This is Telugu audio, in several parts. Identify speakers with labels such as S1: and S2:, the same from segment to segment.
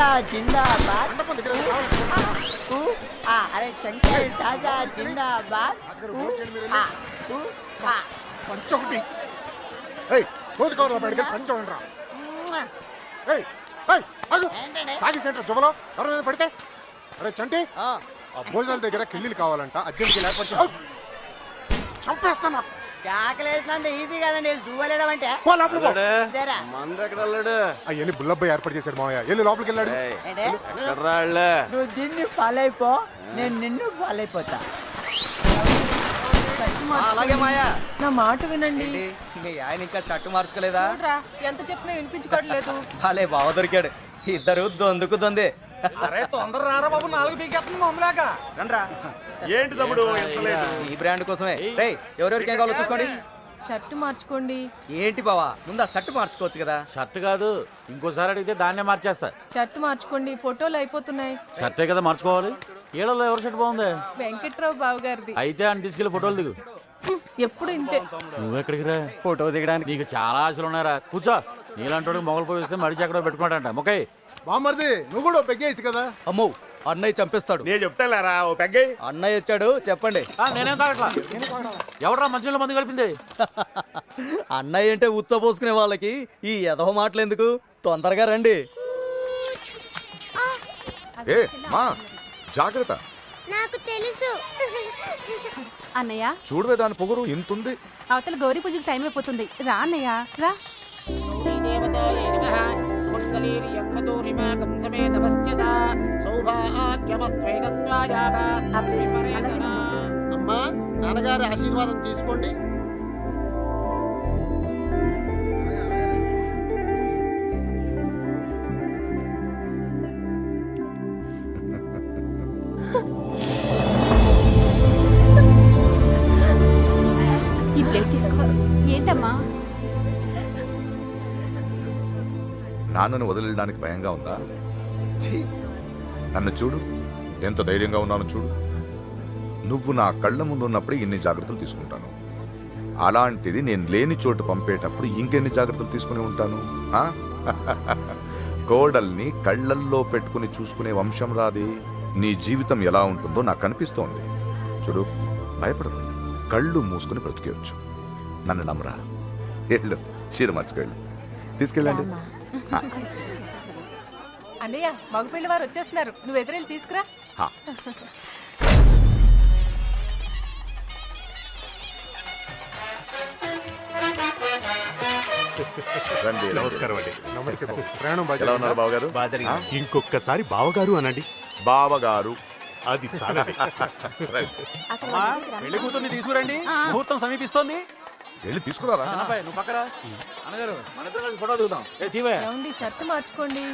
S1: తాజా జిందాబాద్. అరే శంకర్ తాజా జిందాబాద్.
S2: పంచొకటి సోది కవర్లో పెడితే పంచోండ్రా. తాగి సెంటర్ జువలో ఎవరి మీద పడితే. అరే చంటి, ఆ భోజనాల దగ్గర కిళ్ళీలు కావాలంట, అర్జెంట్కి లేకపోతే చంపేస్తాను.
S1: చాకలేసినంత ఈజీ కదండి దువ్వలేడం అంటే.
S2: అవన్నీ బుల్లబ్బాయి ఏర్పాటు చేశాడు మావయ్య. వెళ్ళి లోపలికి వెళ్ళాడు.
S1: నువ్వు దీన్ని ఫాలో అయిపో, నేను నిన్ను ఫాలో అయిపోతా.
S3: అలాగే మాయా,
S4: నా మాట వినండి.
S3: మీ ఆయన ఇంకా షర్టు మార్చుకోలేదా?
S4: ఎంత చెప్పినా వినిపించుకోవట్లేదు.
S3: భలే బావ దొరికాడు. ఇద్దరు దొందుకు దొందే.
S5: అరే తొందర రారా బాబు, 4 పీకేస్తుంది మమ్మలాక.
S3: రండ్రా.
S5: ఏంటి తమ్ముడు
S3: ఈ బ్రాండ్ కోసమే. ఎవరెవరికి ఏం కావాలో చూసుకోండి.
S4: షర్టు మార్చుకోండి.
S3: ఏంటి బావా, ముందు ఆ షర్టు మార్చుకోవచ్చు కదా.
S5: షర్ట్ కాదు, ఇంకోసారి అడిగితే దాన్నే మార్చేస్తా.
S4: షర్టు మార్చుకోండి, ఫోటోలు అయిపోతున్నాయి.
S5: షర్టే కదా మార్చుకోవాలి. ఈడలో ఎవరి షర్ట్ బాగుంది?
S4: వెంకట్రావు బాబు గారిది.
S5: అయితే అని తీసుకెళ్లి ఫోటోలు దిగు.
S4: ఎప్పుడు ఇంతే.
S5: నువ్వెక్కడికి రా?
S3: ఫోటో దిగడానికి.
S5: నీకు చాలా ఆశలు ఉన్నారా? కూర్చో. నీలాంటి మొగలు పోయిస్తే మడిచి ఎక్కడో పెట్టుకున్నాడంట. మొక్కై
S2: బామ్మర్ది, నువ్వు కూడా పెగ్గేయచ్చు కదా.
S3: అమ్మో, అన్నయ్య చంపేస్తాడు.
S5: నేను చెప్తారా ఓ పెగ్గై.
S3: అన్నయ్య వచ్చాడు, చెప్పండి.
S5: నేనేం తాగట్లా. ఎవడరా మంచినీళ్ళ మందు కలిపింది?
S3: అన్నయ్య అంటే ఉచ్చబోసుకునే వాళ్ళకి ఈ ఎదవ మాటలు ఎందుకు? తొందరగా రండి.
S2: ఏ మా జాగ్రత్త.
S6: నాకు తెలుసు.
S7: అన్నయ్య
S2: చూడవే దాని పొగరు ఇంతుంది.
S7: అవతల గౌరీ పూజకి టైం అయిపోతుంది. రా అన్నయ్య రా.
S8: అమ్మా, నాన్నగారి ఆశీర్వాదం తీసుకోండి.
S7: ఈ ప్లేట్ తీసుకో. ఏంటమ్మా?
S9: నాన్నను వదిలేయడానికి భయంగా ఉందా? ఛీ, నన్ను చూడు, ఎంత ధైర్యంగా ఉన్నాను చూడు. నువ్వు నా కళ్ళ ముందు ఉన్నప్పుడు ఇన్ని జాగ్రత్తలు తీసుకుంటాను. అలాంటిది నేను లేని చోటు పంపేటప్పుడు ఇంకెన్ని జాగ్రత్తలు తీసుకుని ఉంటాను? కోడల్ని కళ్ళల్లో పెట్టుకుని చూసుకునే వంశం రాది. నీ జీవితం ఎలా ఉంటుందో నాకు అనిపిస్తోంది. చూడు, భయపడదు, కళ్ళు మూసుకుని బ్రతికేయచ్చు. నన్ను నమ్మరా. వెళ్ళు, చీర మార్చుకెళ్ళు, తీసుకెళ్ళండి.
S4: అన్నయ్య, మగపిల్లి వారు వచ్చేస్తున్నారు. నువ్వు ఎదురెళ్ళి తీసుకురా.
S2: నమస్కారం అండి. నమస్తే బాబు. ప్రయాణం
S9: ఎలా ఉన్నారు బావగారు?
S2: ఇంకొకసారి బావగారు అనండి.
S9: బావగారు
S2: అది చాలా.
S3: పెళ్లి కూతుర్ని తీసుకురండి, ముహూర్తం సమీపిస్తోంది.
S9: వెళ్ళి తీసుకురారా.
S5: నువ్వు పక్కరా. అన్నగారు, మన ఇద్దరు కలిసి ఫోటో దిగుదాం.
S4: ఏమండి, షర్టు మార్చుకోండి.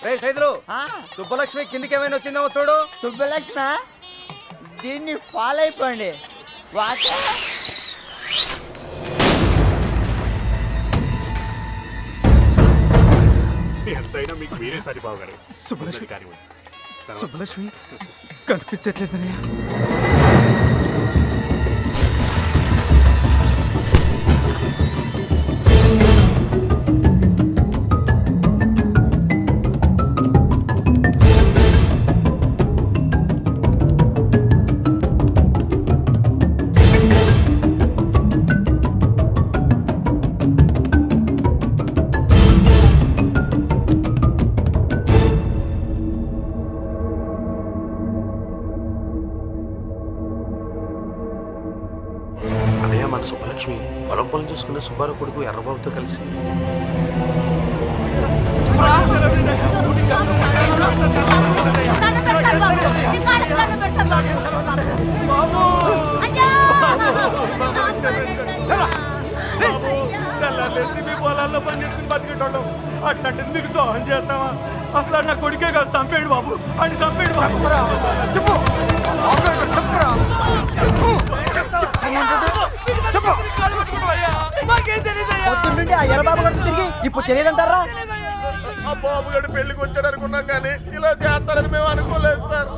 S3: రే సైదులు, సుబ్బలక్ష్మి కిందికి ఏమైనా వచ్చిందేమో చూడు.
S1: సుబ్బలక్ష్మి, దీన్ని ఫాలో అయిపోండి.
S2: ఎంతైనా మీకు మీరే సరి బావగారు.
S3: సుబ్బలక్ష్మి కనిపించట్లేదనయ్యా.
S8: మన సుబ్బలక్ష్మి పొలం చూసుకున్న సుబ్బారావు కొడుకు ఎర్రబాబుతో కలిసి
S5: పొలాల్లో పని చేసుకుని బతికేటోళ్ళం. అట్లాంటిది మీకు దోహం చేస్తావా? అసలు నా కొడుకే కాదు, చంపేడు బాబు అని చంపేడు బాబు.
S1: పొద్దున్నుండి ఆ ఎర్రబాబు గారు తిరిగి ఇప్పుడు తెలియదంటారా?
S9: ఆ బాబు గడు పెళ్లికి వచ్చాడు అనుకున్నాం, కానీ ఇలా చేస్తారని మేము అనుకోలేదు సార్.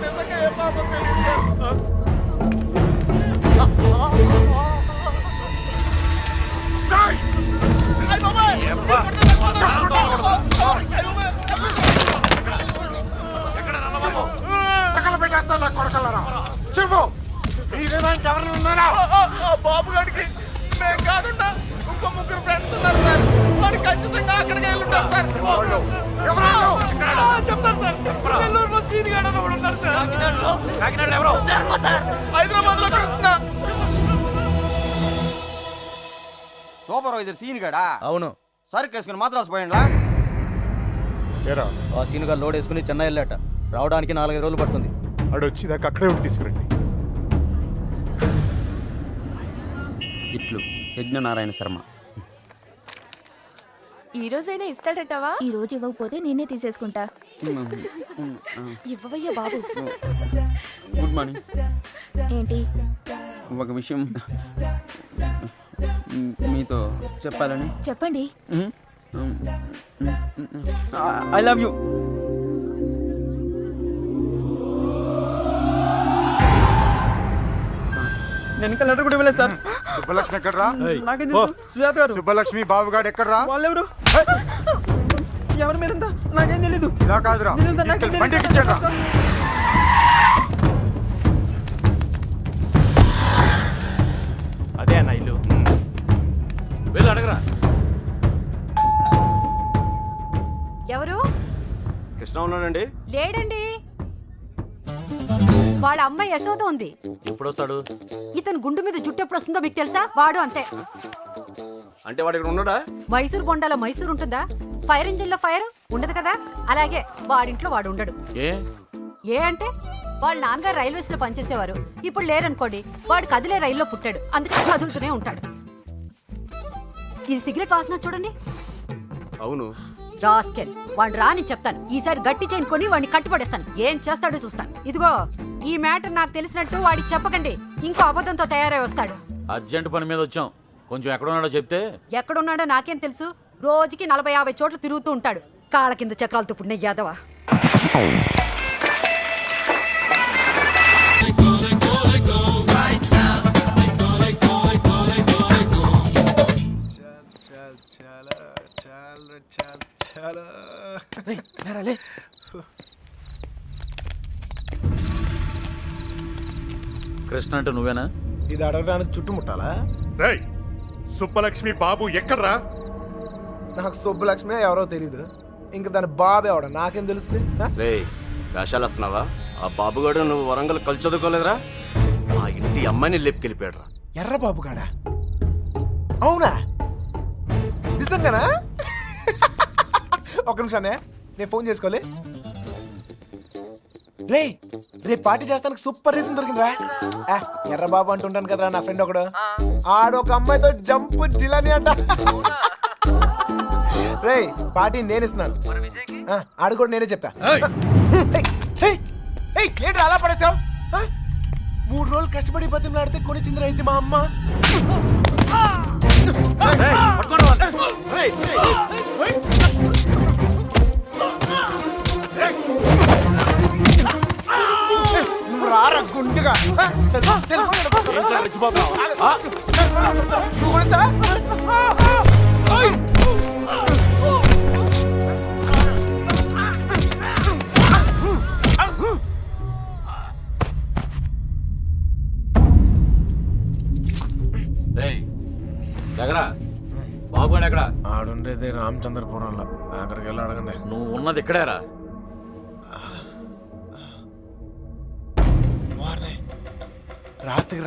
S9: నిజంగా ఏ పాపం తెలియదు సార్.
S5: అబ్బా
S1: సూపర్వైజర్ సీన్ గడా
S3: అవును.
S1: సరుకు వేసుకుని మద్రాసు పోయిండ్లా.
S2: ఏరా
S3: ఆ సీనుగా లోడ్ వేసుకుని చెన్నై వెళ్ళాట. రావడానికి 4-5 రోజులు పడుతుంది.
S2: ఆడు వచ్చేదాకా అక్కడే ఉండి తీసుకురండి.
S6: ఇట్లు యజ్ఞనారాయణ శర్మ.
S4: ఈ రోజైనా ఇస్తాడటవా?
S7: ఈ రోజు ఇవ్వకపోతే నేనే తీసేసుకుంటా.
S4: ఇవ్వవయ్యా బాబు.
S6: Good morning.
S7: ఏంటి?
S6: ఒక విషయం మీతో చెప్పాలని.
S7: చెప్పండి.
S6: I love you. నేను ఇంకా లెటర్ కూడా ఇవ్వలేదు సార్.
S2: సుబ్బలక్ష్మి ఎక్కడరా?
S6: నాకేం తెలుసు? సుజాత గారు.
S2: సుబ్బలక్ష్మి బాబుగాడు ఎక్కడరా?
S6: వాళ్ళెవరు? ఎవరు మీరంతా? నాకేం తెలీదు.
S2: ఇలా కాదురా,
S6: నిజం సార్, నాకేం
S2: తీసుకెళ్ళి బండి
S6: తెలీదు.
S2: ఎక్కించండి రా.
S5: అదే అన్న ఇల్లు. వెళ్ళి అడగరా.
S4: ఎవరు?
S1: కృష్ణ ఉన్నాడండి.
S4: లేడండి. వాళ్ళ అమ్మాయి యశోద ఉంది.
S1: ఎప్పుడు వస్తాడు?
S4: ఇతను గుండు మీద జుట్టు ఎప్పుడు వస్తుందో మీకు తెలుసా? వాడు అంతే.
S1: అంటే వాడు ఇక్కడ ఉన్నాడా?
S4: మైసూర్ బొండాలో మైసూర్ ఉంటుందా? ఫైర్ ఇంజిన్ లో ఫైర్ ఉండదు కదా, అలాగే వాడింట్లో వాడు ఉండడు. ఏ అంటే వాళ్ళ నాన్నగారు రైల్వేస్ లో పనిచేసేవారు. ఇప్పుడు లేరనుకోండి, వాడు కదిలే రైల్లో పుట్టాడు, అందుకే కదులుతూనే ఉంటాడు. ఇది సిగరెట్ వాసన చూడండి.
S1: అవును.
S4: రాస్కెల్, వాడు రాని చెప్తాను. ఈసారి గట్టి చైన్ కొని వాడిని కట్టుపడేస్తాను. ఏం చేస్తాడో చూస్తాను. ఇదిగో ఈ మ్యాటర్ నాకు తెలిసినట్టు వాడికి చెప్పకండి. ఇంకో అబద్ధంతో తయారై వస్తాడు.
S5: అర్జెంట్ పని మీద వచ్చాం, కొంచెం ఎక్కడున్నాడో చెప్తే.
S4: ఎక్కడున్నాడో నాకేం తెలుసు. రోజుకి 40-50 చోట్ల తిరుగుతూ ఉంటాడు. కాళ్ళ కింద చక్రాలతో పుట్టిన యాదవా.
S5: కృష్ణ అంటే నువ్వేనా?
S10: ఇది అడగడానికి చుట్టుముట్టాలా?
S2: రేయ్, సుబ్బలక్ష్మి బాబు ఎక్కడ్రా?
S10: నాకు సుబ్బలక్ష్మి ఎవరో తెలీదు. ఇంక దాని బాబు ఎవడ నాకేం తెలుస్తుంది?
S1: రే వేషాలు వస్తున్నావా? ఆ బాబుగాడు నువ్వు వరంగల్ కలిసి చదువుకోలేదురా? ఆ ఇంటి అమ్మాయిని లేపుకెళ్ళిపోయాడురా.
S10: ఎర్ర బాబు గాడా? అవునా? నిజంగానా? ఒక నిమిషానే, నేను ఫోన్ చేసుకోలే. రే రేపు పార్టీ చేస్తానికి సూపర్ రీజన్ దొరికిందిరా. ఎర్ర బాబు అంటుంటాను కదరా నా ఫ్రెండ్ ఒకడు. ఆడొక అమ్మాయితో జంపు జిలాని అంట. రే పార్టీ నేను ఇస్తున్నాను. ఆడు కూడా నేనే చెప్తా. ఏంటి అలా పడేసావు? 3 రోజులు కష్టపడి బతిమలాడితే కొనిచ్చిందిరా ఇది మా అమ్మ. రారా గుండుగా.
S5: బాబుగాడు ఎక్కడ?
S10: ఆడుండేది రామచంద్రపురంలో. అక్కడికి వెళ్ళి అడగండి.
S5: నువ్వు ఉన్నది ఇక్కడేరా.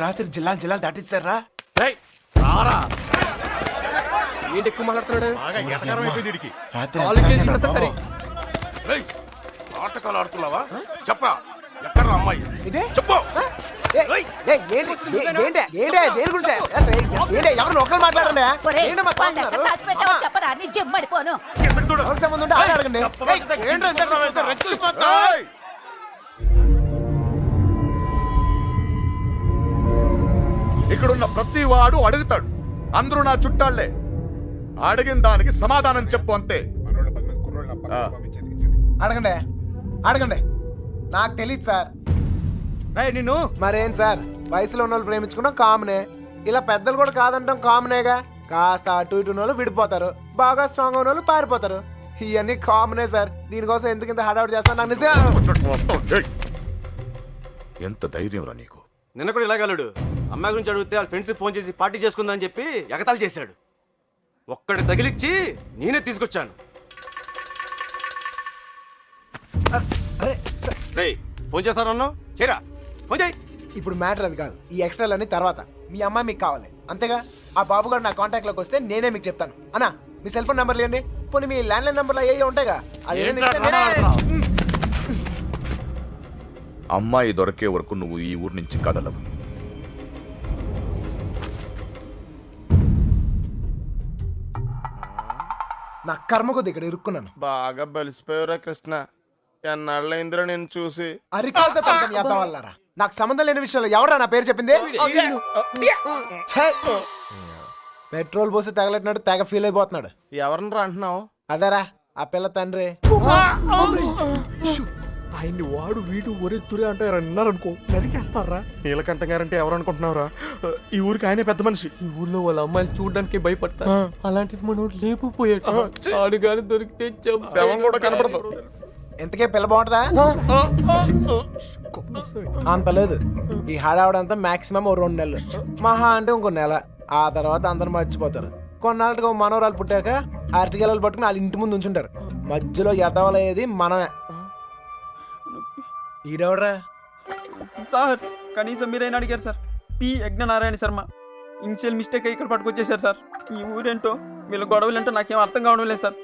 S10: రాత్రి జిల్లాలు దాటిస్తారా?
S6: ఏంటి ఎక్కువ మాట్లాడుతున్నాడు?
S2: బాగా ఎటకారం అయిపోయింది వీడికి.
S8: నాటకాలు ఆడుతున్నావా? చెప్పరా, ఎక్కడ అమ్మాయి? చెప్పు.
S10: ఎవరు ఒకరు మాట్లాడండి.
S4: చెప్పరా నీ జమ్మడిపోను.
S10: సంబంధం ఉంటే ఆయన అడగండి.
S9: ఇక్కడున్న ప్రతి వాడు అడుగుతాడు. అందరూ నా చుట్టాళ్లే. అడిగిన దానికి సమాధానం చెప్పు అంతే.
S10: అడగండి. నాకు తెలియదు సార్.
S6: నిన్ను
S10: మరేం సార్, వయసులో ఉన్న వాళ్ళు ప్రేమించుకోవడం కామనే. ఇలా పెద్దలు కూడా కాదంటాం కామనేగా. కాస్త అటు ఇటు వాళ్ళు విడిపోతారు, బాగా స్ట్రాంగ్ ఉన్న వాళ్ళు పారిపోతారు. ఇవన్నీ కామనే సార్. దీనికోసం ఎందుకు ఇంత హడావుడి చేస్తాను నాకు నిజం.
S9: ఎంత ధైర్యం రా నీకు?
S1: నిన్న కూడా ఇలాగలడు. అమ్మాయి గురించి అడిగితే వాళ్ళ ఫ్రెండ్స్ ఫోన్ చేసి పార్టీ చేసుకుందని చెప్పి ఎగతాళి చేశాడు. ఒక్కడి తగిలిచ్చి నేనే తీసుకొచ్చాను. ఫోన్ చేస్తానన్నా చేరా, ఫోన్ చేయి.
S10: ఇప్పుడు మ్యాటర్ అది కాదు. ఈ ఎక్స్ట్రాలన్నీ తర్వాత. మీ అమ్మాయి మీకు కావాలి. అంతేగా ఆ బాబు గారు నా కాంటాక్ట్లోకి వస్తే నేనే మీకు చెప్తాను. అన్నా మీ సెల్ ఫోన్ నెంబర్లు ఇవ్వండి, పోనీ మీ ల్యాండ్లైన్ నెంబర్లు అయ్యే ఉంటాయిగా, అది ఏదైనా ఇస్తే నేనే-
S9: అమ్మాయి దొరికే వరకు నువ్వు ఈ ఊరు నుంచి కదలవు.
S10: నా కర్మ కొద్ది ఇక్కడ ఇరుక్కున్నాను.
S5: బాగా బలిసిపోయారా కృష్ణ, ఎన్నాళ్ళైందిరా నేను చూసి.
S10: అరికాలతో తండ్రి చేద్దాం వల్లారా, నాకు సంబంధం లేని విషయంలో ఎవరా నా పేరు చెప్పింది? ఛే! పెట్రోల్ పోసి తగలెట్టినాడు, తెగ ఫీల్ అయిపోతున్నాడు.
S5: ఎవరిని అంటున్నావు?
S10: అదేరా ఆ పిల్ల తండ్రి.
S2: ఆయన్ని వాడు వీడు ఒరే తురే అంటే అన్నారనుకో నరికేస్తారా. నీలకంఠ గారంటే ఎవరు అనుకుంటున్నావురా? ఈ ఊరికి ఆయనే పెద్ద మనిషి.
S6: ఈ ఊళ్ళో వాళ్ళ అమ్మాయిలు చూడడానికి భయపడతారు. అలాంటిది మనోడు లేపుపోయాడు. ఆడు గాని దొరికితే
S5: శవం కూడా కనపడదు.
S10: ఇంతకే పిల్ల బాగుంటుందా? అంత లేదు. ఈ హడావుడంతా మాక్సిమం 2 నెలలు, మహా అంటే ఇంకో నెల. ఆ తర్వాత అందరు మర్చిపోతారు. కొన్నాళ్ళకి మనవరాలు పుట్టాక అరటిగెలలు పట్టుకుని వాళ్ళ ఇంటి ముందు ఉంచుంటారు. మధ్యలో ఎదవలయ్యేది మనమే. ఈడెవడరా?
S6: సార్ కనీసం మీరైనా అడిగారు sir. P Yagnanarayana Sharma. Initial mistake ఇక్కడ పట్టుకొచ్చేసారు సార్. ఈ ఊరేంటో వీళ్ళ గొడవలేంటో నాకేం అర్థం కావడం లేదు సార్.